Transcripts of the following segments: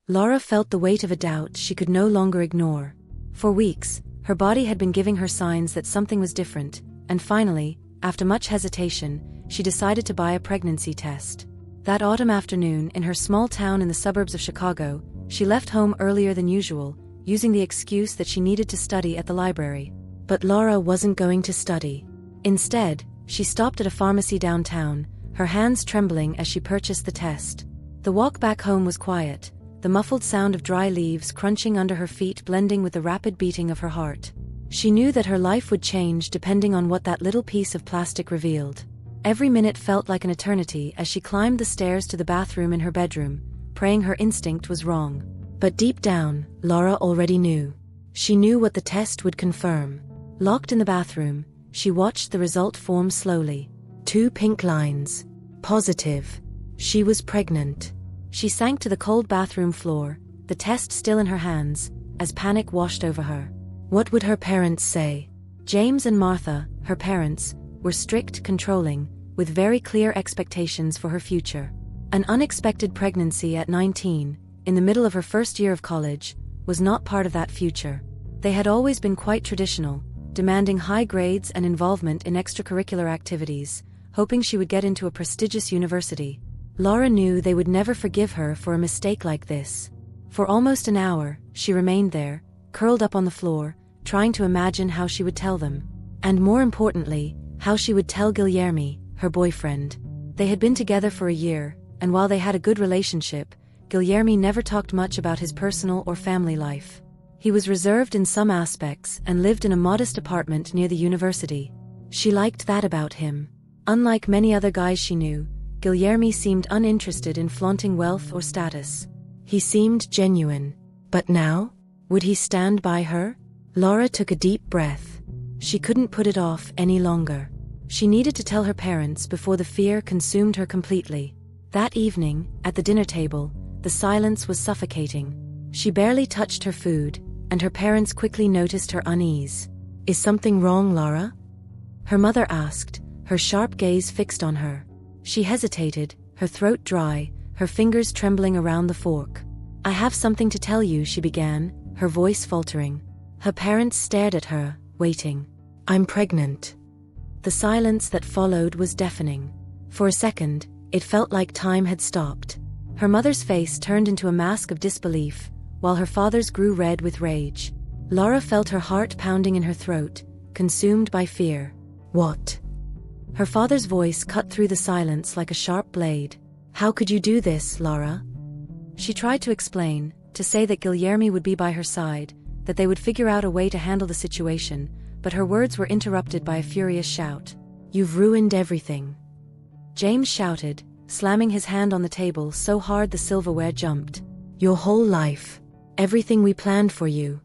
Lara felt the weight of a doubt she could no longer ignore. For weeks, her body had been giving her signs that something was different, and finally, after much hesitation, she decided to buy a pregnancy test. That autumn afternoon, in her small town in the suburbs of Chicago, she left home earlier than usual, using the excuse that she needed to study at the library. But Lara wasn't going to study. Instead, she stopped at a pharmacy downtown, her hands trembling as she purchased the test. The walk back home was quiet, the muffled sound of dry leaves crunching under her feet blending with the rapid beating of her heart. She knew that her life would change depending on what that little piece of plastic revealed. Every minute felt like an eternity as she climbed the stairs to the bathroom in her bedroom, praying her instinct was wrong. But deep down, Lara already knew. She knew what the test would confirm. Locked in the bathroom, she watched the result form slowly. 2 pink lines. Positive. She was pregnant. She sank to the cold bathroom floor, the test still in her hands, as panic washed over her. What would her parents say? James and Martha, her parents, were strict, controlling, with very clear expectations for her future. An unexpected pregnancy at 19, in the middle of her first year of college, was not part of that future. They had always been quite traditional, demanding high grades and involvement in extracurricular activities, hoping she would get into a prestigious university. Lara knew they would never forgive her for a mistake like this. For almost an hour, she remained there, curled up on the floor, trying to imagine how she would tell them. And more importantly, how she would tell Guilherme, her boyfriend. They had been together for a year, and while they had a good relationship, Guilherme never talked much about his personal or family life. He was reserved in some aspects and lived in a modest apartment near the university. She liked that about him. Unlike many other guys she knew, Guilherme seemed uninterested in flaunting wealth or status. He seemed genuine. But now? Would he stand by her? Lara took a deep breath. She couldn't put it off any longer. She needed to tell her parents before the fear consumed her completely. That evening, at the dinner table, the silence was suffocating. She barely touched her food, and her parents quickly noticed her unease. Is something wrong, Lara? Her mother asked, her sharp gaze fixed on her. She hesitated, her throat dry, her fingers trembling around the fork. I have something to tell you, she began, her voice faltering. Her parents stared at her, waiting. I'm pregnant. The silence that followed was deafening. For a second, it felt like time had stopped. Her mother's face turned into a mask of disbelief, while her father's grew red with rage. Lara felt her heart pounding in her throat, consumed by fear. What? Her father's voice cut through the silence like a sharp blade. How could you do this, Lara? She tried to explain, to say that Guilherme would be by her side, that they would figure out a way to handle the situation, but her words were interrupted by a furious shout. You've ruined everything. James shouted, slamming his hand on the table so hard the silverware jumped. Your whole life. Everything we planned for you.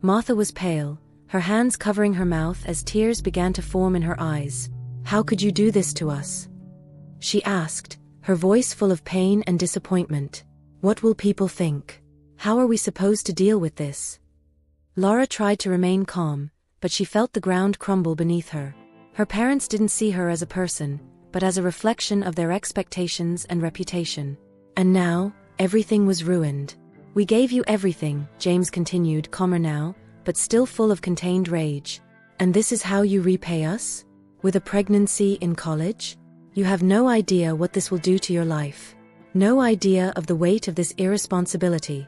Martha was pale, her hands covering her mouth as tears began to form in her eyes. How could you do this to us? She asked, her voice full of pain and disappointment. What will people think? How are we supposed to deal with this? Lara tried to remain calm, but she felt the ground crumble beneath her. Her parents didn't see her as a person, but as a reflection of their expectations and reputation. And now, everything was ruined. We gave you everything, James continued, calmer now, but still full of contained rage. And this is how you repay us? With a pregnancy in college? You have no idea what this will do to your life. No idea of the weight of this irresponsibility.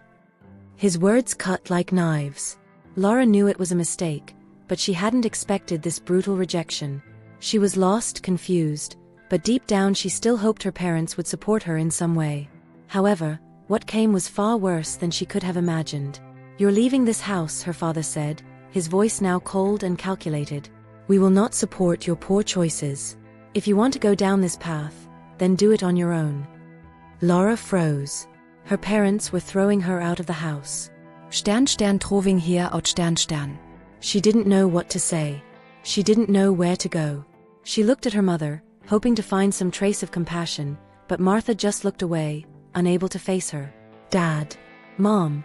His words cut like knives. Lara knew it was a mistake, but she hadn't expected this brutal rejection. She was lost, confused, but deep down she still hoped her parents would support her in some way. However, what came was far worse than she could have imagined. You're leaving this house, her father said, his voice now cold and calculated. We will not support your poor choices. If you want to go down this path, then do it on your own. Lara froze. Her parents were throwing her out of the house. Troving hier out Stern. She didn't know what to say. She didn't know where to go. She looked at her mother, hoping to find some trace of compassion, but Martha just looked away, unable to face her. Dad. Mom.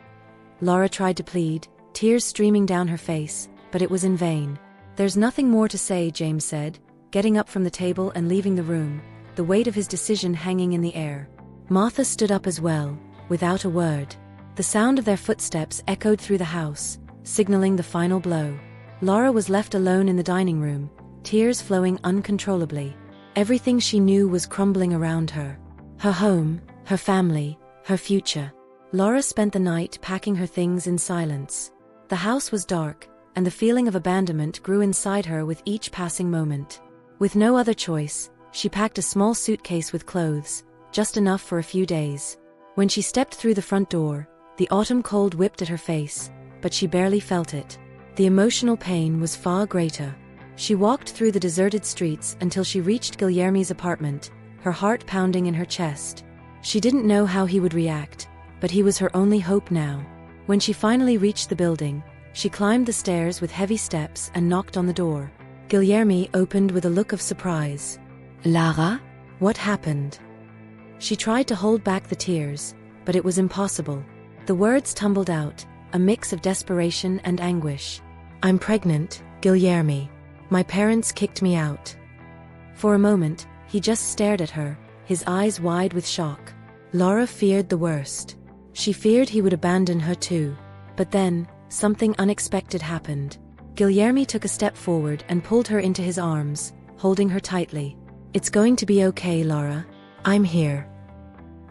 Lara tried to plead, tears streaming down her face, but it was in vain. There's nothing more to say, James said, getting up from the table and leaving the room, the weight of his decision hanging in the air. Martha stood up as well, without a word. The sound of their footsteps echoed through the house, signaling the final blow. Lara was left alone in the dining room, tears flowing uncontrollably. Everything she knew was crumbling around her. Her home, her family, her future. Lara spent the night packing her things in silence. The house was dark, and the feeling of abandonment grew inside her with each passing moment. With no other choice, she packed a small suitcase with clothes, just enough for a few days. When she stepped through the front door, the autumn cold whipped at her face, but she barely felt it. The emotional pain was far greater. She walked through the deserted streets until she reached Guilherme's apartment, her heart pounding in her chest. She didn't know how he would react, but he was her only hope now. When she finally reached the building, she climbed the stairs with heavy steps and knocked on the door. Guilherme opened with a look of surprise. Lara? What happened? She tried to hold back the tears, but it was impossible. The words tumbled out, a mix of desperation and anguish. I'm pregnant, Guilherme. My parents kicked me out. For a moment, he just stared at her, his eyes wide with shock. Lara feared the worst. She feared he would abandon her too. But then, something unexpected happened. Guilherme took a step forward and pulled her into his arms, holding her tightly. It's going to be okay, Lara. I'm here.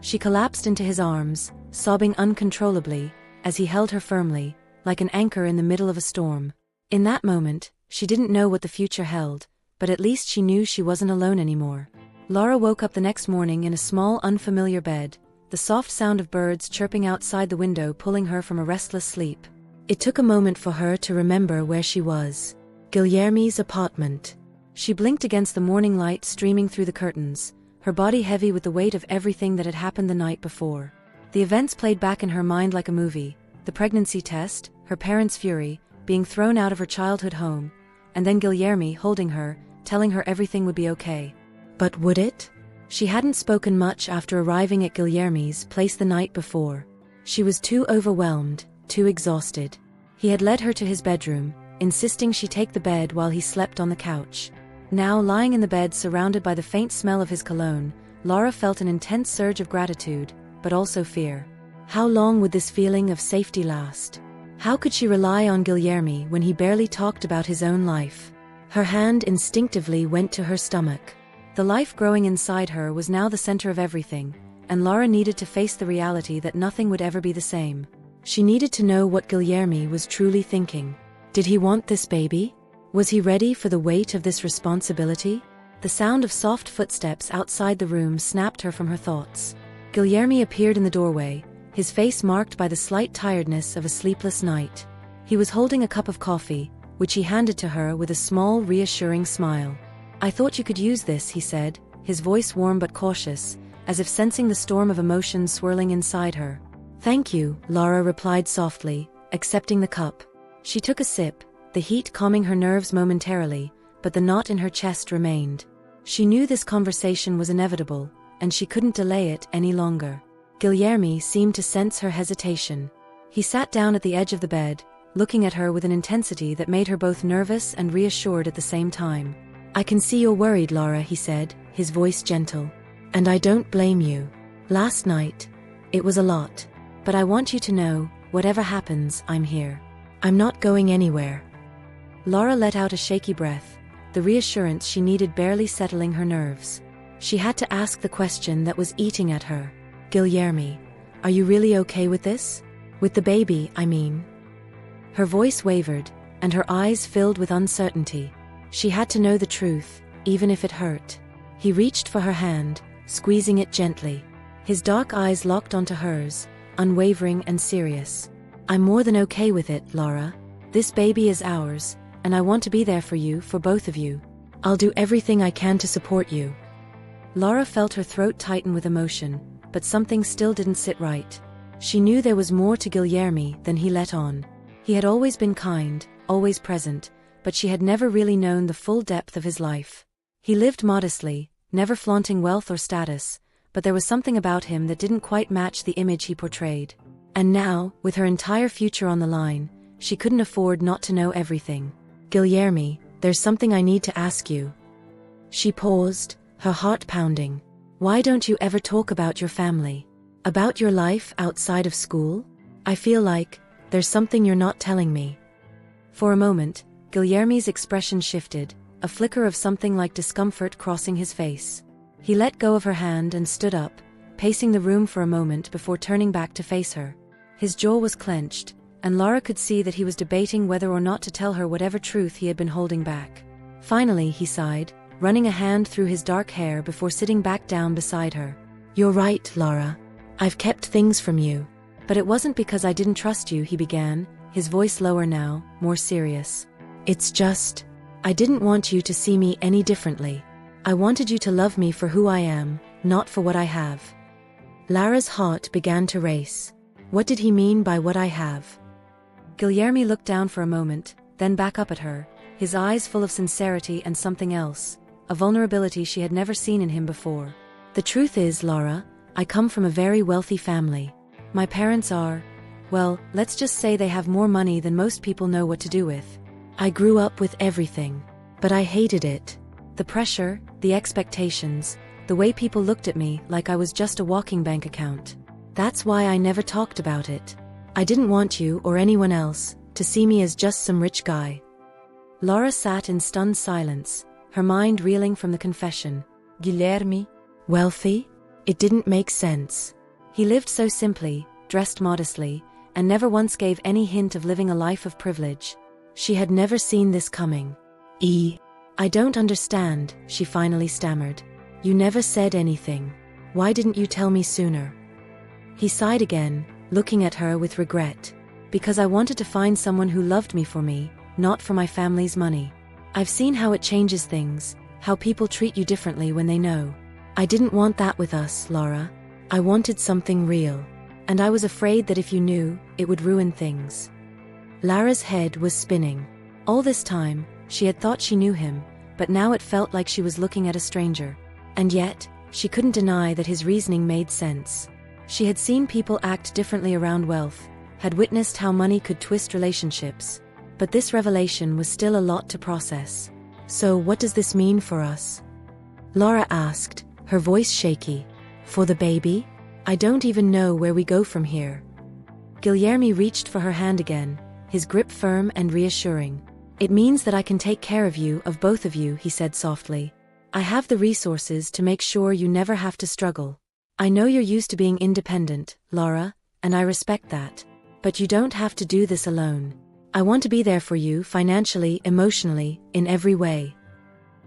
She collapsed into his arms, sobbing uncontrollably, as he held her firmly, like an anchor in the middle of a storm. In that moment, she didn't know what the future held, but at least she knew she wasn't alone anymore. Lara woke up the next morning in a small, unfamiliar bed, the soft sound of birds chirping outside the window pulling her from a restless sleep. It took a moment for her to remember where she was. Guilherme's apartment. She blinked against the morning light streaming through the curtains, her body heavy with the weight of everything that had happened the night before. The events played back in her mind like a movie: the pregnancy test, her parents' fury, being thrown out of her childhood home, and then Guilherme holding her, telling her everything would be okay. But would it? She hadn't spoken much after arriving at Guilherme's place the night before. She was too overwhelmed, too exhausted. He had led her to his bedroom, insisting she take the bed while he slept on the couch. Now, lying in the bed surrounded by the faint smell of his cologne, Lara felt an intense surge of gratitude, but also fear. How long would this feeling of safety last? How could she rely on Guilherme when he barely talked about his own life? Her hand instinctively went to her stomach. The life growing inside her was now the center of everything, and Lara needed to face the reality that nothing would ever be the same. She needed to know what Guilherme was truly thinking. Did he want this baby? Was he ready for the weight of this responsibility? The sound of soft footsteps outside the room snapped her from her thoughts. Guilherme appeared in the doorway, his face marked by the slight tiredness of a sleepless night. He was holding a cup of coffee, which he handed to her with a small, reassuring smile. I thought you could use this, he said, his voice warm but cautious, as if sensing the storm of emotions swirling inside her. Thank you, Lara replied softly, accepting the cup. She took a sip, the heat calming her nerves momentarily, but the knot in her chest remained. She knew this conversation was inevitable, and she couldn't delay it any longer. Guilherme seemed to sense her hesitation. He sat down at the edge of the bed, looking at her with an intensity that made her both nervous and reassured at the same time. I can see you're worried, Lara, he said, his voice gentle. And I don't blame you. Last night, it was a lot. But I want you to know, whatever happens, I'm here. I'm not going anywhere. Lara let out a shaky breath, the reassurance she needed barely settling her nerves. She had to ask the question that was eating at her. Guilherme, are you really okay with this? With the baby, I mean. Her voice wavered, and her eyes filled with uncertainty. She had to know the truth, even if it hurt. He reached for her hand, squeezing it gently. His dark eyes locked onto hers, unwavering and serious. I'm more than okay with it, Lara. This baby is ours, and I want to be there for you, for both of you. I'll do everything I can to support you. Lara felt her throat tighten with emotion, but something still didn't sit right. She knew there was more to Guilherme than he let on. He had always been kind, always present, but she had never really known the full depth of his life. He lived modestly, never flaunting wealth or status, but there was something about him that didn't quite match the image he portrayed. And now, with her entire future on the line, she couldn't afford not to know everything. Guilherme, there's something I need to ask you. She paused, her heart pounding. Why don't you ever talk about your family? About your life outside of school? I feel like there's something you're not telling me. For a moment, Guilherme's expression shifted, a flicker of something like discomfort crossing his face. He let go of her hand and stood up, pacing the room for a moment before turning back to face her. His jaw was clenched, and Lara could see that he was debating whether or not to tell her whatever truth he had been holding back. Finally, he sighed, running a hand through his dark hair before sitting back down beside her. You're right, Lara. I've kept things from you. But it wasn't because I didn't trust you, he began, his voice lower now, more serious. It's just, I didn't want you to see me any differently. I wanted you to love me for who I am, not for what I have. Lara's heart began to race. What did he mean by what I have? Guilherme looked down for a moment, then back up at her, his eyes full of sincerity and something else, a vulnerability she had never seen in him before. The truth is, Lara, I come from a very wealthy family. My parents are, well, let's just say they have more money than most people know what to do with. I grew up with everything, but I hated it. The pressure, the expectations, the way people looked at me like I was just a walking bank account. That's why I never talked about it. I didn't want you or anyone else to see me as just some rich guy. Lara sat in stunned silence, her mind reeling from the confession. Guilherme? Wealthy? It didn't make sense. He lived so simply, dressed modestly, and never once gave any hint of living a life of privilege. She had never seen this coming. I don't understand, she finally stammered. You never said anything. Why didn't you tell me sooner? He sighed again, looking at her with regret. Because I wanted to find someone who loved me for me, not for my family's money. I've seen how it changes things, how people treat you differently when they know. I didn't want that with us, Lara. I wanted something real. And I was afraid that if you knew, it would ruin things. Lara's head was spinning. All this time, she had thought she knew him, but now it felt like she was looking at a stranger. And yet, she couldn't deny that his reasoning made sense. She had seen people act differently around wealth, had witnessed how money could twist relationships. But this revelation was still a lot to process. So what does this mean for us? Lara asked, her voice shaky. For the baby? I don't even know where we go from here. Guilherme reached for her hand again, his grip firm and reassuring. It means that I can take care of you, of both of you, he said softly. I have the resources to make sure you never have to struggle. I know you're used to being independent, Lara, and I respect that. But you don't have to do this alone. I want to be there for you financially, emotionally, in every way.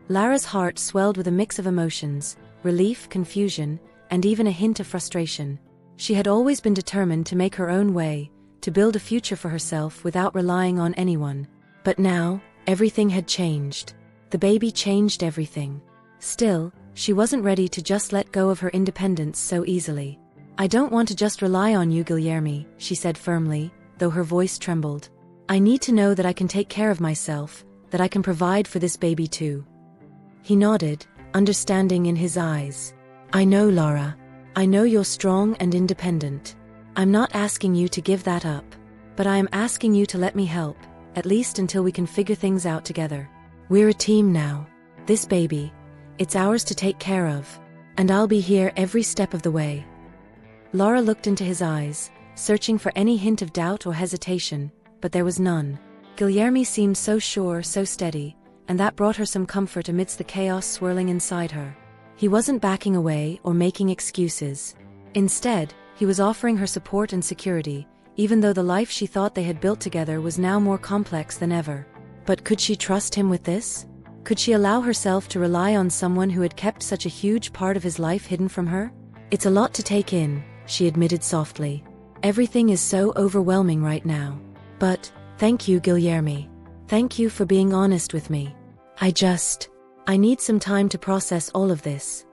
Lara's heart swelled with a mix of emotions, relief, confusion, and even a hint of frustration. She had always been determined to make her own way, to build a future for herself without relying on anyone. But now, everything had changed. The baby changed everything. Still, she wasn't ready to just let go of her independence so easily. I don't want to just rely on you, Guilherme, she said firmly, though her voice trembled. I need to know that I can take care of myself, that I can provide for this baby too. He nodded, understanding in his eyes. I know, Lara. I know you're strong and independent. I'm not asking you to give that up. But I am asking you to let me help, at least until we can figure things out together. We're a team now. This baby, it's ours to take care of. And I'll be here every step of the way. Lara looked into his eyes, searching for any hint of doubt or hesitation, but there was none. Guilherme seemed so sure, so steady, and that brought her some comfort amidst the chaos swirling inside her. He wasn't backing away or making excuses. Instead, he was offering her support and security, even though the life she thought they had built together was now more complex than ever. But could she trust him with this? Could she allow herself to rely on someone who had kept such a huge part of his life hidden from her? It's a lot to take in, she admitted softly. Everything is so overwhelming right now. But, thank you, Guilherme. Thank you for being honest with me. I need some time to process all of this.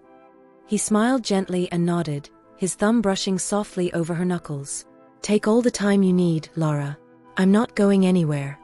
He smiled gently and nodded, his thumb brushing softly over her knuckles. Take all the time you need, Lara. I'm not going anywhere.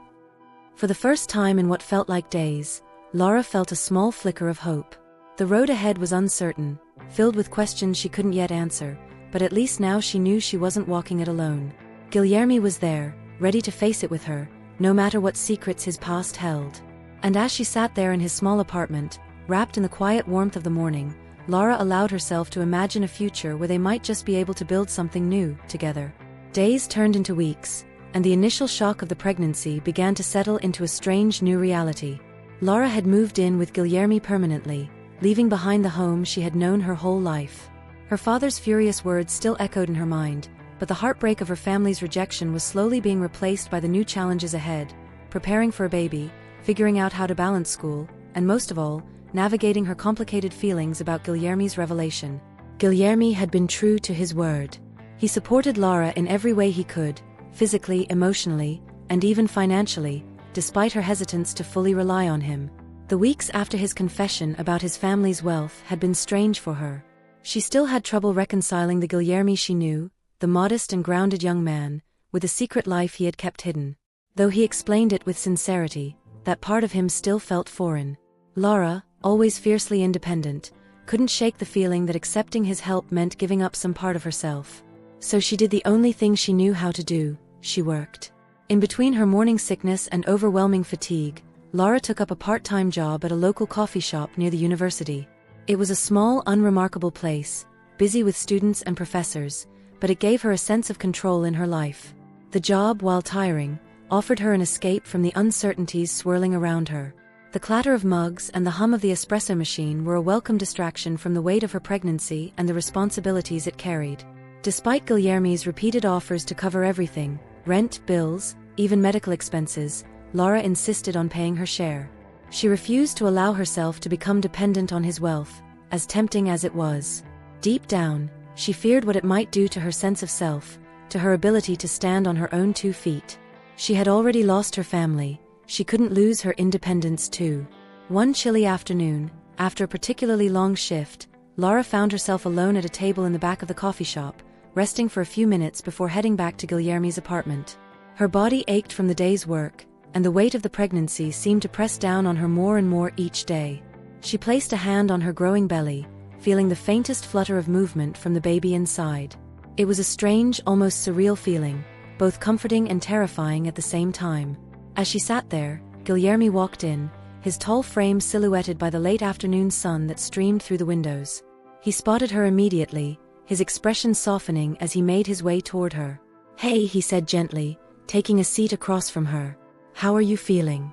For the first time in what felt like days, Lara felt a small flicker of hope. The road ahead was uncertain, filled with questions she couldn't yet answer, but at least now she knew she wasn't walking it alone. Guilherme was there, ready to face it with her, no matter what secrets his past held. And as she sat there in his small apartment, wrapped in the quiet warmth of the morning, Lara allowed herself to imagine a future where they might just be able to build something new together. Days turned into weeks, and the initial shock of the pregnancy began to settle into a strange new reality. Lara had moved in with Guilherme permanently, leaving behind the home she had known her whole life. Her father's furious words still echoed in her mind, but the heartbreak of her family's rejection was slowly being replaced by the new challenges ahead: preparing for a baby, figuring out how to balance school, and most of all, navigating her complicated feelings about Guilherme's revelation. Guilherme had been true to his word. He supported Lara in every way he could, physically, emotionally, and even financially, despite her hesitance to fully rely on him. The weeks after his confession about his family's wealth had been strange for her. She still had trouble reconciling the Guilherme she knew, the modest and grounded young man, with the secret life he had kept hidden. Though he explained it with sincerity, that part of him still felt foreign. Lara, always fiercely independent, couldn't shake the feeling that accepting his help meant giving up some part of herself. So she did the only thing she knew how to do: she worked. In between her morning sickness and overwhelming fatigue, Lara took up a part-time job at a local coffee shop near the university. It was a small, unremarkable place, busy with students and professors, but it gave her a sense of control in her life. The job, while tiring, offered her an escape from the uncertainties swirling around her. The clatter of mugs and the hum of the espresso machine were a welcome distraction from the weight of her pregnancy and the responsibilities it carried. Despite Guilherme's repeated offers to cover everything, rent, bills, even medical expenses, Lara insisted on paying her share. She refused to allow herself to become dependent on his wealth, as tempting as it was. Deep down, she feared what it might do to her sense of self, to her ability to stand on her own 2 feet. She had already lost her family. She couldn't lose her independence too. One chilly afternoon, after a particularly long shift, Lara found herself alone at a table in the back of the coffee shop, resting for a few minutes before heading back to Guilherme's apartment. Her body ached from the day's work, and the weight of the pregnancy seemed to press down on her more and more each day. She placed a hand on her growing belly, feeling the faintest flutter of movement from the baby inside. It was a strange, almost surreal feeling, both comforting and terrifying at the same time. As she sat there, Guilherme walked in, his tall frame silhouetted by the late afternoon sun that streamed through the windows. He spotted her immediately, his expression softening as he made his way toward her. "Hey," he said gently, taking a seat across from her. "How are you feeling?"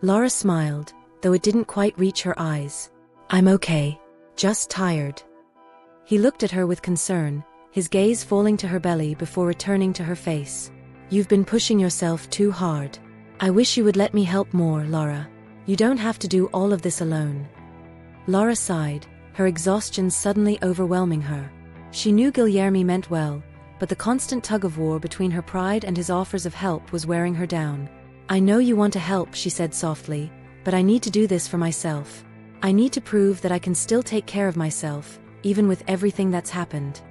Lara smiled, though it didn't quite reach her eyes. "I'm okay. Just tired." He looked at her with concern, his gaze falling to her belly before returning to her face. "You've been pushing yourself too hard. I wish you would let me help more, Lara. You don't have to do all of this alone." Lara sighed, her exhaustion suddenly overwhelming her. She knew Guilherme meant well, but the constant tug-of-war between her pride and his offers of help was wearing her down. "I know you want to help," she said softly, "but I need to do this for myself. I need to prove that I can still take care of myself, even with everything that's happened."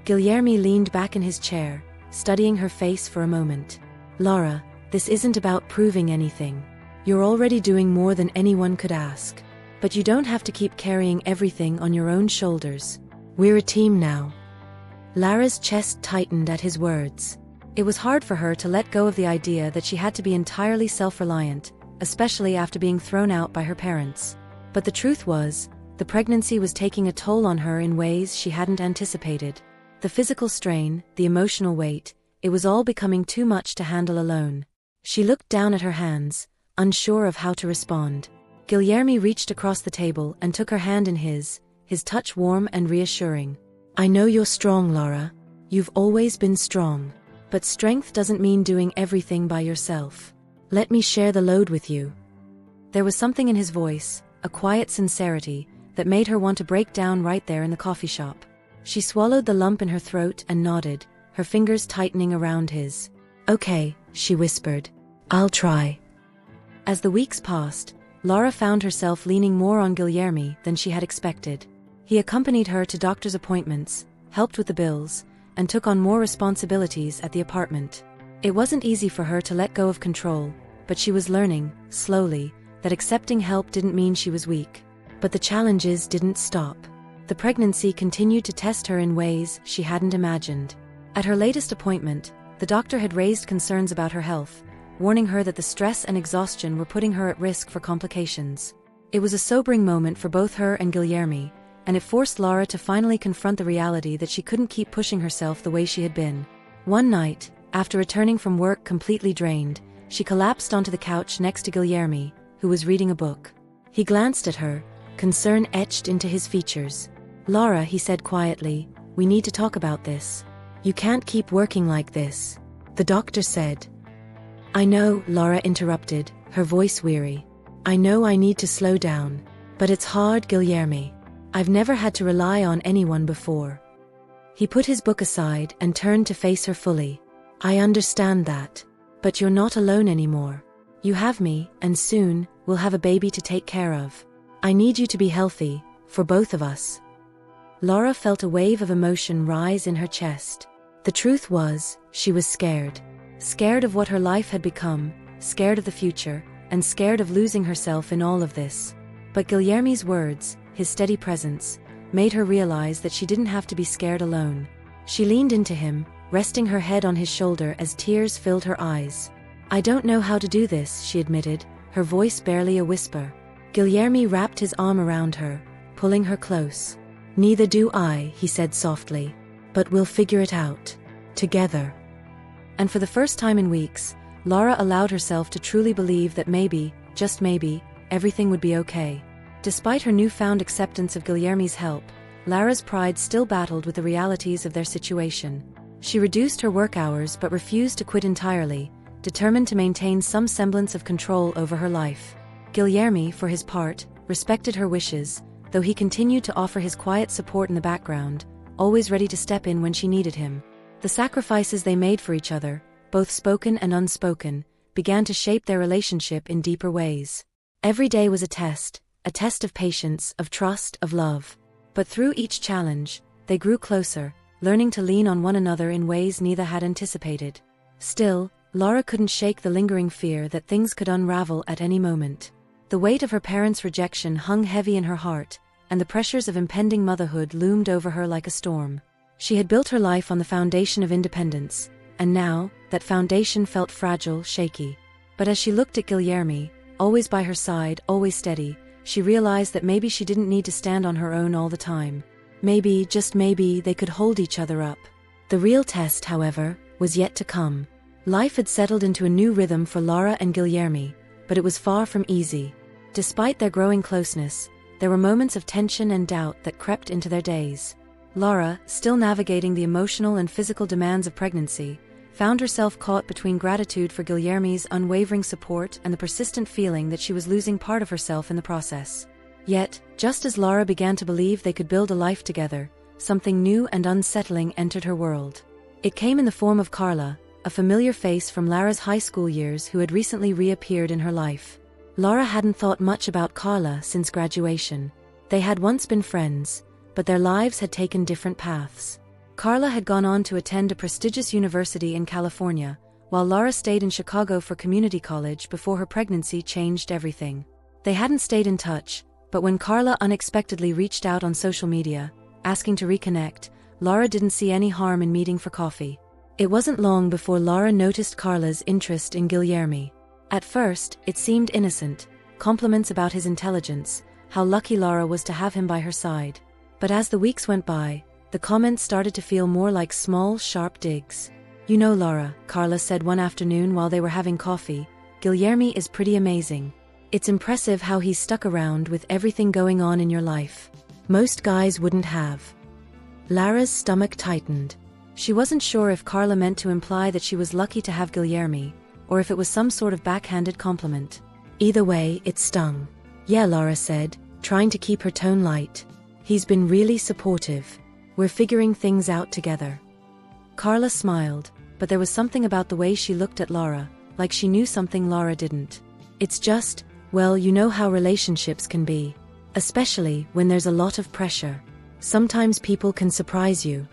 Guilherme leaned back in his chair, studying her face for a moment. "Lara, this isn't about proving anything. You're already doing more than anyone could ask. But you don't have to keep carrying everything on your own shoulders. We're a team now." Lara's chest tightened at his words. It was hard for her to let go of the idea that she had to be entirely self-reliant, especially after being thrown out by her parents. But the truth was, the pregnancy was taking a toll on her in ways she hadn't anticipated. The physical strain, the emotional weight, it was all becoming too much to handle alone. She looked down at her hands, unsure of how to respond. Guilherme reached across the table and took her hand in his touch warm and reassuring. "I know you're strong, Lara. You've always been strong. But strength doesn't mean doing everything by yourself. Let me share the load with you." There was something in his voice, a quiet sincerity, that made her want to break down right there in the coffee shop. She swallowed the lump in her throat and nodded, her fingers tightening around his. "Okay," she whispered. "I'll try." As the weeks passed, Lara found herself leaning more on Guilherme than she had expected. He accompanied her to doctor's appointments, helped with the bills, and took on more responsibilities at the apartment. It wasn't easy for her to let go of control, but she was learning, slowly, that accepting help didn't mean she was weak. But the challenges didn't stop. The pregnancy continued to test her in ways she hadn't imagined. At her latest appointment, the doctor had raised concerns about her health, warning her that the stress and exhaustion were putting her at risk for complications. It was a sobering moment for both her and Guilherme, and it forced Lara to finally confront the reality that she couldn't keep pushing herself the way she had been. One night, after returning from work completely drained, she collapsed onto the couch next to Guilherme, who was reading a book. He glanced at her, concern etched into his features. "Lara," he said quietly, "we need to talk about this. You can't keep working like this. The doctor said." "I know," Lara interrupted, her voice weary. "I know I need to slow down. But it's hard, Guilherme. I've never had to rely on anyone before." He put his book aside and turned to face her fully. "I understand that. But you're not alone anymore. You have me, and soon, we'll have a baby to take care of. I need you to be healthy, for both of us." Lara felt a wave of emotion rise in her chest. The truth was, she was scared. Scared of what her life had become, scared of the future, and scared of losing herself in all of this. But Guilherme's words, his steady presence, made her realize that she didn't have to be scared alone. She leaned into him, resting her head on his shoulder as tears filled her eyes. "I don't know how to do this," she admitted, her voice barely a whisper. Guilherme wrapped his arm around her, pulling her close. "Neither do I," he said softly. "But we'll figure it out. Together." And for the first time in weeks, Lara allowed herself to truly believe that maybe, just maybe, everything would be okay. Despite her newfound acceptance of Guilherme's help, Lara's pride still battled with the realities of their situation. She reduced her work hours but refused to quit entirely, determined to maintain some semblance of control over her life. Guilherme, for his part, respected her wishes, though he continued to offer his quiet support in the background, always ready to step in when she needed him. The sacrifices they made for each other, both spoken and unspoken, began to shape their relationship in deeper ways. Every day was a test of patience, of trust, of love. But through each challenge, they grew closer, learning to lean on one another in ways neither had anticipated. Still, Lara couldn't shake the lingering fear that things could unravel at any moment. The weight of her parents' rejection hung heavy in her heart, and the pressures of impending motherhood loomed over her like a storm. She had built her life on the foundation of independence, and now, that foundation felt fragile, shaky. But as she looked at Guilherme, always by her side, always steady, she realized that maybe she didn't need to stand on her own all the time. Maybe, just maybe, they could hold each other up. The real test, however, was yet to come. Life had settled into a new rhythm for Lara and Guilherme, but it was far from easy. Despite their growing closeness, there were moments of tension and doubt that crept into their days. Lara, still navigating the emotional and physical demands of pregnancy, found herself caught between gratitude for Guilherme's unwavering support and the persistent feeling that she was losing part of herself in the process. Yet, just as Lara began to believe they could build a life together, something new and unsettling entered her world. It came in the form of Carla, a familiar face from Lara's high school years who had recently reappeared in her life. Lara hadn't thought much about Carla since graduation. They had once been friends, but their lives had taken different paths. Carla had gone on to attend a prestigious university in California, while Lara stayed in Chicago for community college before her pregnancy changed everything. They hadn't stayed in touch, but when Carla unexpectedly reached out on social media, asking to reconnect, Lara didn't see any harm in meeting for coffee. It wasn't long before Lara noticed Carla's interest in Guilherme. At first, it seemed innocent, compliments about his intelligence, how lucky Lara was to have him by her side. But as the weeks went by, the comments started to feel more like small, sharp digs. "You know, Lara," Carla said one afternoon while they were having coffee, "Guilherme is pretty amazing. It's impressive how he's stuck around with everything going on in your life. Most guys wouldn't have." Lara's stomach tightened. She wasn't sure if Carla meant to imply that she was lucky to have Guilherme, or if it was some sort of backhanded compliment. Either way, it stung. "Yeah," Lara said, trying to keep her tone light. "He's been really supportive. We're figuring things out together." Carla smiled, but there was something about the way she looked at Lara, like she knew something Lara didn't. "It's just, well, you know how relationships can be. Especially when there's a lot of pressure. Sometimes people can surprise you."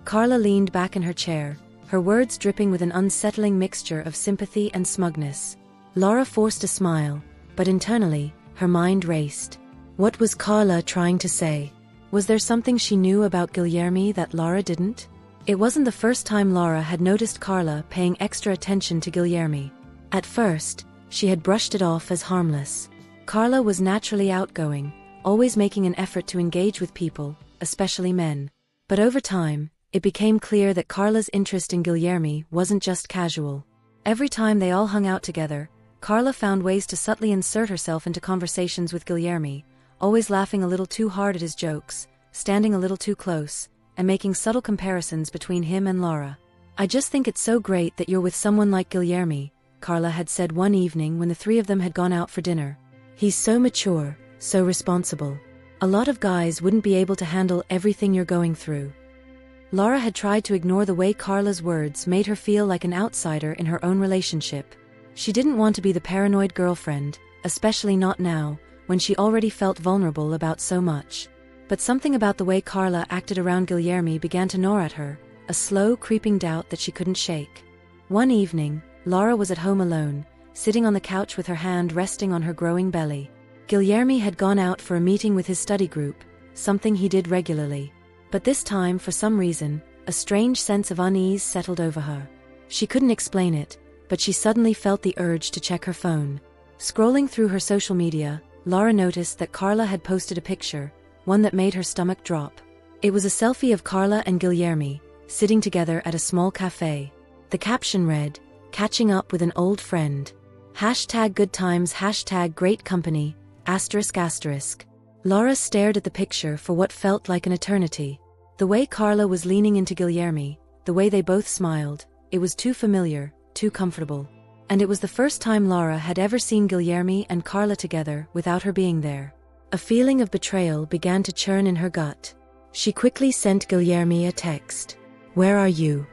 Carla leaned back in her chair, her words dripping with an unsettling mixture of sympathy and smugness. Lara forced a smile, but internally, her mind raced. What was Carla trying to say? Was there something she knew about Guilherme that Lara didn't? It wasn't the first time Lara had noticed Carla paying extra attention to Guilherme. At first, she had brushed it off as harmless. Carla was naturally outgoing, always making an effort to engage with people, especially men. But over time, it became clear that Carla's interest in Guilherme wasn't just casual. Every time they all hung out together, Carla found ways to subtly insert herself into conversations with Guilherme, always laughing a little too hard at his jokes, standing a little too close, and making subtle comparisons between him and Lara. "I just think it's so great that you're with someone like Guilherme," Carla had said one evening when the three of them had gone out for dinner. "He's so mature, so responsible. A lot of guys wouldn't be able to handle everything you're going through." Lara had tried to ignore the way Carla's words made her feel like an outsider in her own relationship. She didn't want to be the paranoid girlfriend, especially not now, when she already felt vulnerable about so much. But something about the way Carla acted around Guilherme began to gnaw at her, a slow, creeping doubt that she couldn't shake. One evening, Lara was at home alone, sitting on the couch with her hand resting on her growing belly. Guilherme had gone out for a meeting with his study group, something he did regularly. But this time, for some reason, a strange sense of unease settled over her. She couldn't explain it, but she suddenly felt the urge to check her phone. Scrolling through her social media, Lara noticed that Carla had posted a picture, one that made her stomach drop. It was a selfie of Carla and Guilherme, sitting together at a small cafe. The caption read, "Catching up with an old friend. #good times, #great company, ***. Lara stared at the picture for what felt like an eternity. The way Carla was leaning into Guilherme, the way they both smiled, it was too familiar, too comfortable. And it was the first time Lara had ever seen Guilherme and Carla together without her being there. A feeling of betrayal began to churn in her gut. She quickly sent Guilherme a text. "Where are you?"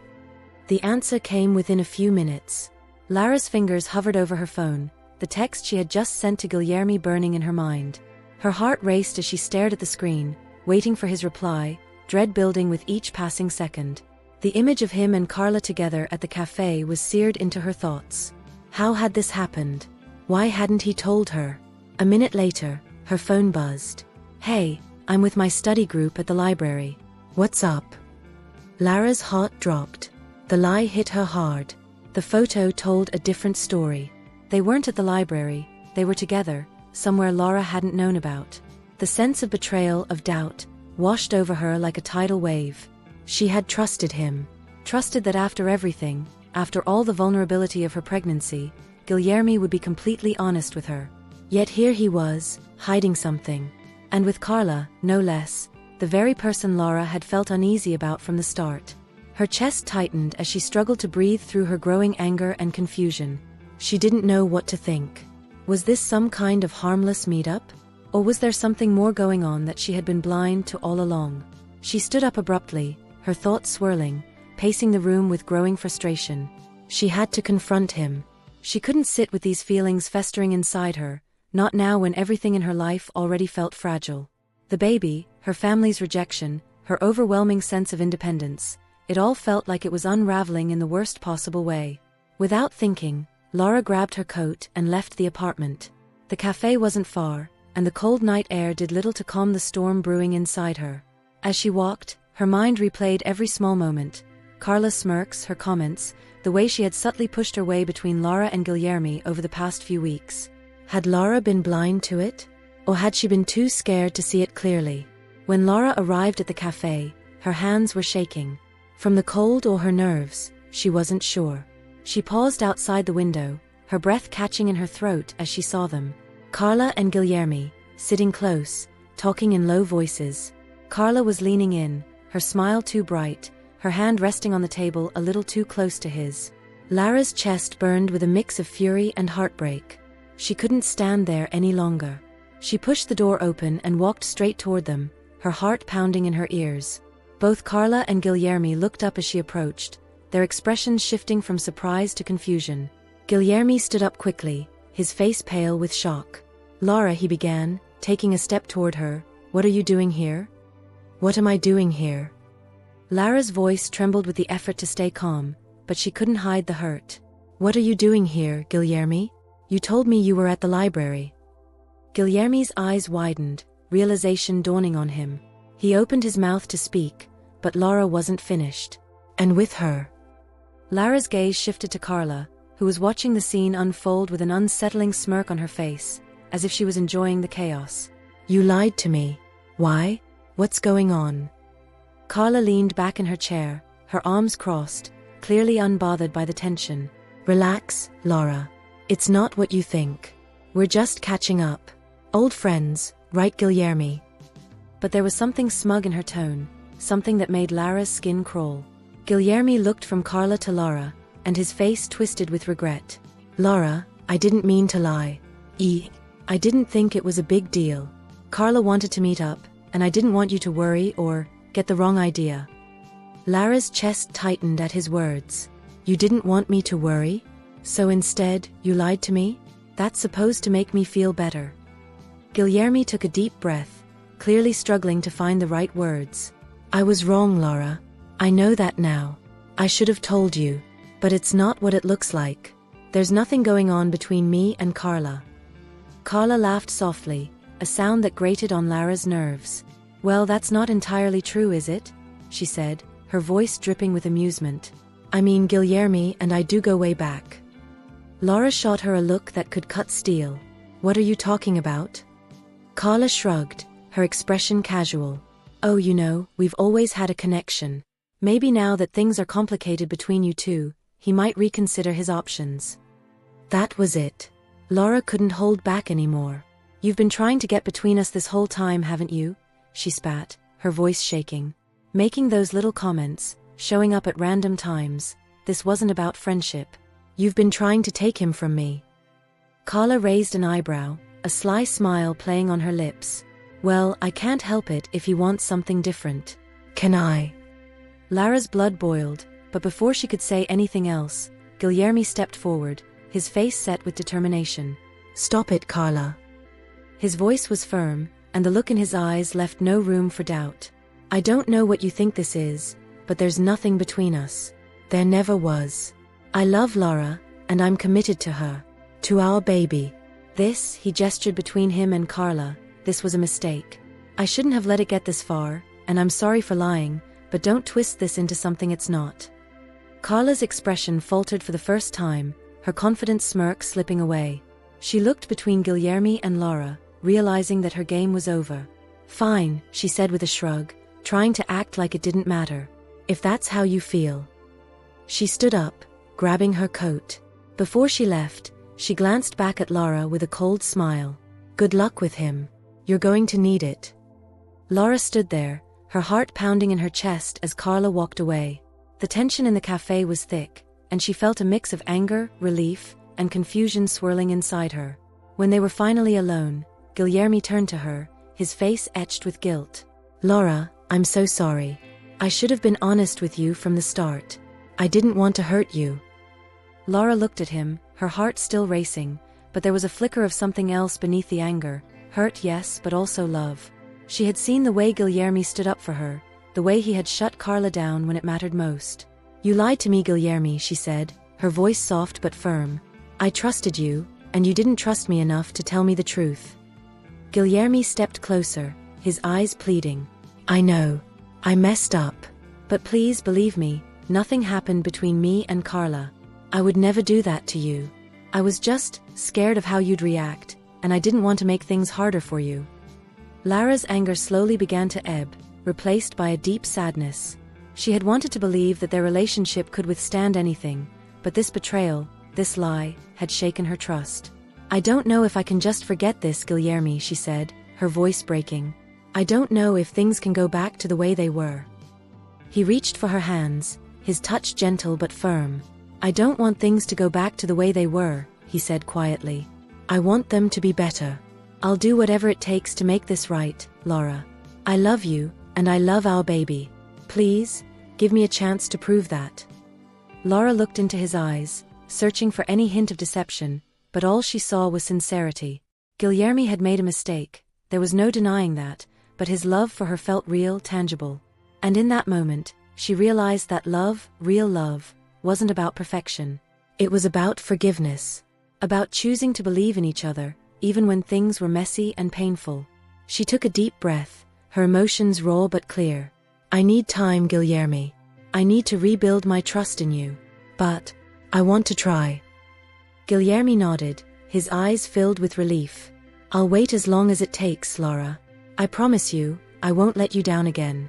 The answer came within a few minutes. Lara's fingers hovered over her phone, the text she had just sent to Guilherme burning in her mind. Her heart raced as she stared at the screen, waiting for his reply, dread building with each passing second. The image of him and Carla together at the cafe was seared into her thoughts. How had this happened? Why hadn't he told her? A minute later, her phone buzzed. "Hey, I'm with my study group at the library. What's up?" Lara's heart dropped. The lie hit her hard. The photo told a different story. They weren't at the library, they were together, somewhere Lara hadn't known about. The sense of betrayal, of doubt, washed over her like a tidal wave. She had trusted him. Trusted that after everything, after all the vulnerability of her pregnancy, Guilherme would be completely honest with her. Yet here he was, hiding something. And with Carla, no less, the very person Lara had felt uneasy about from the start. Her chest tightened as she struggled to breathe through her growing anger and confusion. She didn't know what to think. Was this some kind of harmless meetup? Or was there something more going on that she had been blind to all along? She stood up abruptly, her thoughts swirling, pacing the room with growing frustration. She had to confront him. She couldn't sit with these feelings festering inside her, not now when everything in her life already felt fragile. The baby, her family's rejection, her overwhelming sense of independence, it all felt like it was unraveling in the worst possible way. Without thinking, Lara grabbed her coat and left the apartment. The cafe wasn't far, and the cold night air did little to calm the storm brewing inside her. As she walked, her mind replayed every small moment. Carla's smirks, her comments, the way she had subtly pushed her way between Lara and Guilherme over the past few weeks. Had Lara been blind to it? Or had she been too scared to see it clearly? When Lara arrived at the cafe, her hands were shaking. From the cold or her nerves, she wasn't sure. She paused outside the window, her breath catching in her throat as she saw them. Carla and Guilherme, sitting close, talking in low voices. Carla was leaning in, her smile too bright, her hand resting on the table a little too close to his. Lara's chest burned with a mix of fury and heartbreak. She couldn't stand there any longer. She pushed the door open and walked straight toward them, her heart pounding in her ears. Both Carla and Guilherme looked up as she approached, their expressions shifting from surprise to confusion. Guilherme stood up quickly, his face pale with shock. "Lara," he began, taking a step toward her, "what are you doing here?" "What am I doing here?" Lara's voice trembled with the effort to stay calm, but she couldn't hide the hurt. "What are you doing here, Guilherme? You told me you were at the library." Guilherme's eyes widened, realization dawning on him. He opened his mouth to speak, but Lara wasn't finished. "And with her?" Lara's gaze shifted to Carla, who was watching the scene unfold with an unsettling smirk on her face, as if she was enjoying the chaos. You lied to me. Why? What's going on? Carla leaned back in her chair, her arms crossed, clearly unbothered by the tension. Relax, Lara. It's not what you think. We're just catching up. Old friends, right, Guilherme? But there was something smug in her tone, something that made Lara's skin crawl. Guilherme looked from Carla to Lara, and his face twisted with regret. Lara, I didn't mean to lie. I didn't think it was a big deal. Carla wanted to meet up, and I didn't want you to worry or get the wrong idea. Lara's chest tightened at his words. You didn't want me to worry? So instead, you lied to me? That's supposed to make me feel better. Guilherme took a deep breath, clearly struggling to find the right words. I was wrong, Lara. I know that now. I should have told you. But it's not what it looks like. There's nothing going on between me and Carla. Carla laughed softly, a sound that grated on Lara's nerves. Well, that's not entirely true, is it? She said, her voice dripping with amusement. I mean, Guilherme and I do go way back. Lara shot her a look that could cut steel. What are you talking about? Carla shrugged, her expression casual. Oh, you know, we've always had a connection. Maybe now that things are complicated between you two, he might reconsider his options. That was it. Lara couldn't hold back anymore. You've been trying to get between us this whole time, haven't you? She spat, her voice shaking. Making those little comments, showing up at random times. This wasn't about friendship. You've been trying to take him from me. Carla raised an eyebrow, a sly smile playing on her lips. Well, I can't help it if he wants something different. Can I? Lara's blood boiled, but before she could say anything else, Guilherme stepped forward, his face set with determination. Stop it, Carla. His voice was firm, and the look in his eyes left no room for doubt. I don't know what you think this is, but there's nothing between us. There never was. I love Lara, and I'm committed to her. To our baby. This, he gestured between him and Carla, this was a mistake. I shouldn't have let it get this far, and I'm sorry for lying, but don't twist this into something it's not. Carla's expression faltered for the first time, her confident smirk slipping away. She looked between Guilherme and Lara, realizing that her game was over. Fine, she said with a shrug, trying to act like it didn't matter. If that's how you feel. She stood up, grabbing her coat. Before she left, she glanced back at Lara with a cold smile. Good luck with him. You're going to need it. Lara stood there, her heart pounding in her chest as Carla walked away. The tension in the cafe was thick, and she felt a mix of anger, relief, and confusion swirling inside her. When they were finally alone, Guilherme turned to her, his face etched with guilt. Lara, I'm so sorry. I should have been honest with you from the start. I didn't want to hurt you. Lara looked at him, her heart still racing, but there was a flicker of something else beneath the anger. Hurt, yes, but also love. She had seen the way Guilherme stood up for her, the way he had shut Carla down when it mattered most. You lied to me, Guilherme, she said, her voice soft but firm. I trusted you, and you didn't trust me enough to tell me the truth. Guilherme stepped closer, his eyes pleading. I know. I messed up. But please believe me, nothing happened between me and Carla. I would never do that to you. I was just scared of how you'd react, and I didn't want to make things harder for you. Lara's anger slowly began to ebb, replaced by a deep sadness. She had wanted to believe that their relationship could withstand anything, but this betrayal, this lie, had shaken her trust. I don't know if I can just forget this, Guilherme, she said, her voice breaking. I don't know if things can go back to the way they were. He reached for her hands, his touch gentle but firm. I don't want things to go back to the way they were, he said quietly. I want them to be better. I'll do whatever it takes to make this right, Lara. I love you, and I love our baby. Please, give me a chance to prove that. Lara looked into his eyes, searching for any hint of deception, but all she saw was sincerity. Guilherme had made a mistake, there was no denying that, but his love for her felt real, tangible. And in that moment, she realized that love, real love, wasn't about perfection. It was about forgiveness. About choosing to believe in each other, even when things were messy and painful. She took a deep breath, her emotions raw but clear. I need time, Guilherme. I need to rebuild my trust in you. But I want to try. Guilherme nodded, his eyes filled with relief. I'll wait as long as it takes, Lara. I promise you, I won't let you down again.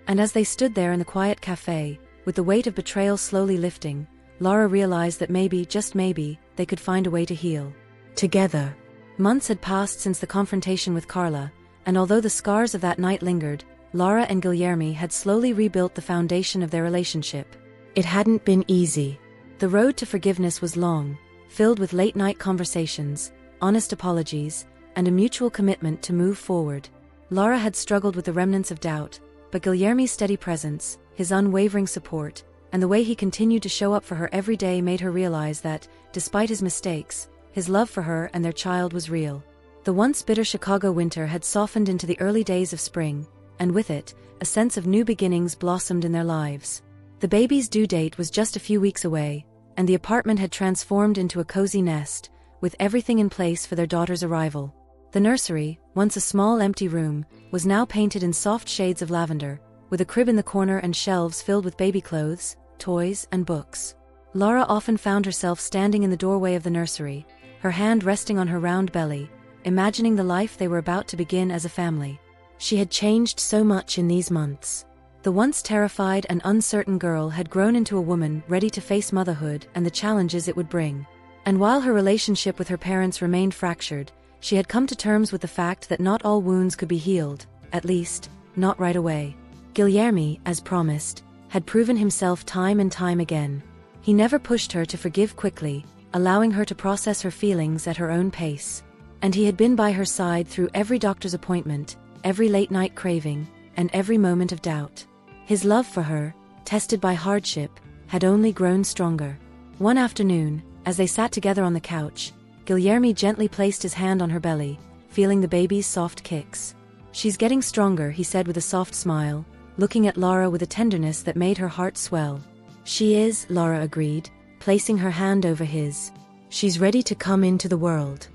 And as they stood there in the quiet cafe, with the weight of betrayal slowly lifting, Lara realized that maybe, just maybe, they could find a way to heal. Together. Months had passed since the confrontation with Carla, and although the scars of that night lingered, Lara and Guilherme had slowly rebuilt the foundation of their relationship. It hadn't been easy. The road to forgiveness was long, filled with late-night conversations, honest apologies, and a mutual commitment to move forward. Lara had struggled with the remnants of doubt, but Guilherme's steady presence, his unwavering support, and the way he continued to show up for her every day made her realize that, despite his mistakes, his love for her and their child was real. The once bitter Chicago winter had softened into the early days of spring, and with it, a sense of new beginnings blossomed in their lives. The baby's due date was just a few weeks away, and the apartment had transformed into a cozy nest, with everything in place for their daughter's arrival. The nursery, once a small empty room, was now painted in soft shades of lavender, with a crib in the corner and shelves filled with baby clothes, toys, and books. Lara often found herself standing in the doorway of the nursery, her hand resting on her round belly, imagining the life they were about to begin as a family. She had changed so much in these months. The once terrified and uncertain girl had grown into a woman ready to face motherhood and the challenges it would bring. And while her relationship with her parents remained fractured, she had come to terms with the fact that not all wounds could be healed, at least, not right away. Guilherme, as promised, had proven himself time and time again. He never pushed her to forgive quickly, allowing her to process her feelings at her own pace. And he had been by her side through every doctor's appointment, every late-night craving, and every moment of doubt. His love for her, tested by hardship, had only grown stronger. One afternoon, as they sat together on the couch, Guilherme gently placed his hand on her belly, feeling the baby's soft kicks. "She's getting stronger," he said with a soft smile, looking at Lara with a tenderness that made her heart swell. "She is," Lara agreed, placing her hand over his. "She's ready to come into the world."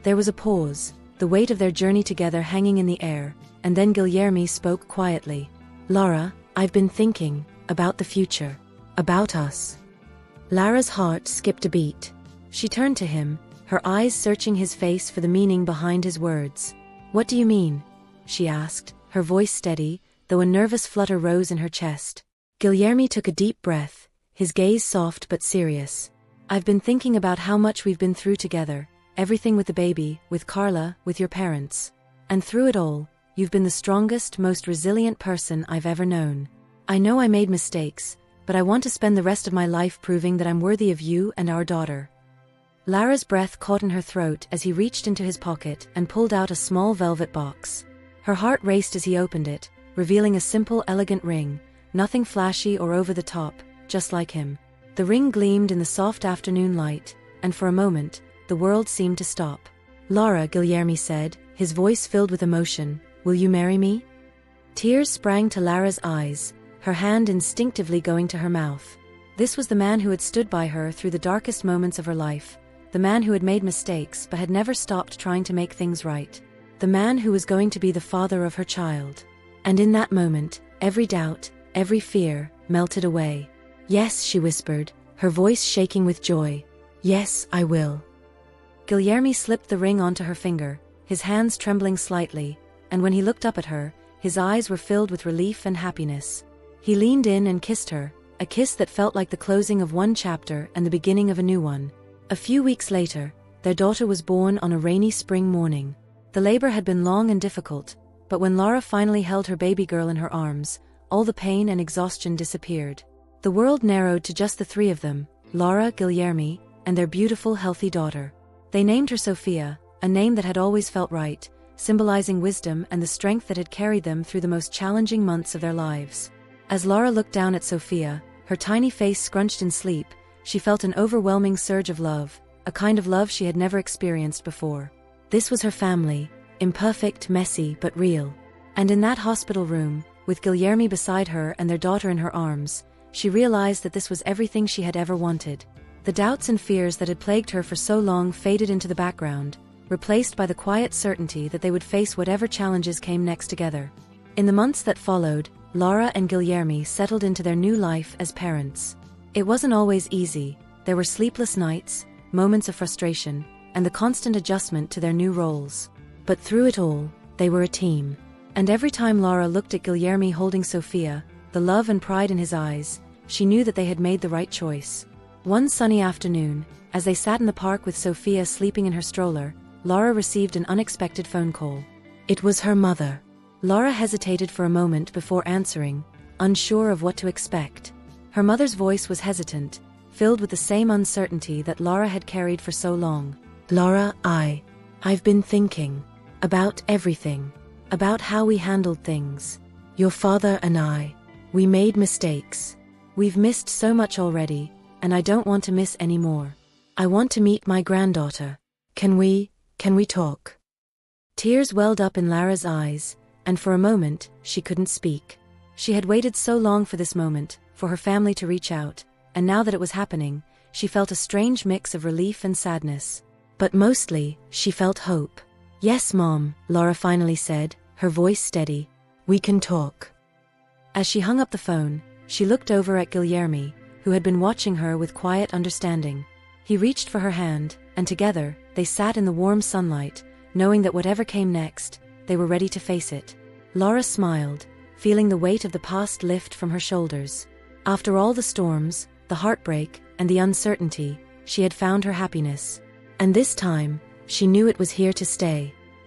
There was a pause, the weight of their journey together hanging in the air, and then Guilherme spoke quietly. "Lara, I've been thinking about the future. About us." Lara's heart skipped a beat. She turned to him, her eyes searching his face for the meaning behind his words. "What do you mean?" she asked, her voice steady, though a nervous flutter rose in her chest. Guilherme took a deep breath, his gaze soft but serious. "I've been thinking about how much we've been through together, everything with the baby, with Carla, with your parents. And through it all, you've been the strongest, most resilient person I've ever known. I know I made mistakes, but I want to spend the rest of my life proving that I'm worthy of you and our daughter." Lara's breath caught in her throat as he reached into his pocket and pulled out a small velvet box. Her heart raced as he opened it, revealing a simple, elegant ring, nothing flashy or over the top, just like him. The ring gleamed in the soft afternoon light, and for a moment, the world seemed to stop. "Lara," Guilherme said, his voice filled with emotion, "will you marry me?" Tears sprang to Lara's eyes, her hand instinctively going to her mouth. This was the man who had stood by her through the darkest moments of her life, the man who had made mistakes but had never stopped trying to make things right, the man who was going to be the father of her child. And in that moment, every doubt, every fear, melted away. "Yes," she whispered, her voice shaking with joy. "Yes, I will." Guilherme slipped the ring onto her finger, his hands trembling slightly, and when he looked up at her, his eyes were filled with relief and happiness. He leaned in and kissed her, a kiss that felt like the closing of one chapter and the beginning of a new one. A few weeks later, their daughter was born on a rainy spring morning. The labor had been long and difficult, but when Lara finally held her baby girl in her arms, all the pain and exhaustion disappeared. The world narrowed to just the three of them, Lara, Guilherme, and their beautiful, healthy daughter. They named her Sophia, a name that had always felt right, symbolizing wisdom and the strength that had carried them through the most challenging months of their lives. As Lara looked down at Sophia, her tiny face scrunched in sleep, she felt an overwhelming surge of love, a kind of love she had never experienced before. This was her family, imperfect, messy, but real. And in that hospital room, with Guilherme beside her and their daughter in her arms, she realized that this was everything she had ever wanted. The doubts and fears that had plagued her for so long faded into the background, replaced by the quiet certainty that they would face whatever challenges came next together. In the months that followed, Lara and Guilherme settled into their new life as parents. It wasn't always easy, there were sleepless nights, moments of frustration, and the constant adjustment to their new roles. But through it all, they were a team. And every time Lara looked at Guilherme holding Sofia, the love and pride in his eyes, she knew that they had made the right choice. One sunny afternoon, as they sat in the park with Sofia sleeping in her stroller, Lara received an unexpected phone call. It was her mother. Lara hesitated for a moment before answering, unsure of what to expect. Her mother's voice was hesitant, filled with the same uncertainty that Lara had carried for so long. Lara, I've been thinking about everything, about how we handled things. Your father and I, we made mistakes. We've missed so much already, and I don't want to miss any more. I want to meet my granddaughter. Can we talk? Tears welled up in Lara's eyes, and for a moment, she couldn't speak. She had waited so long for this moment, for her family to reach out, and now that it was happening, she felt a strange mix of relief and sadness. But mostly, she felt hope. Yes, Mom, Lara finally said, her voice steady. We can talk. As she hung up the phone, she looked over at Guilherme, who had been watching her with quiet understanding. He reached for her hand, and together, they sat in the warm sunlight, knowing that whatever came next, they were ready to face it. Lara smiled, feeling the weight of the past lift from her shoulders. After all the storms, the heartbreak, and the uncertainty, she had found her happiness. And this time, she knew it was here to stay.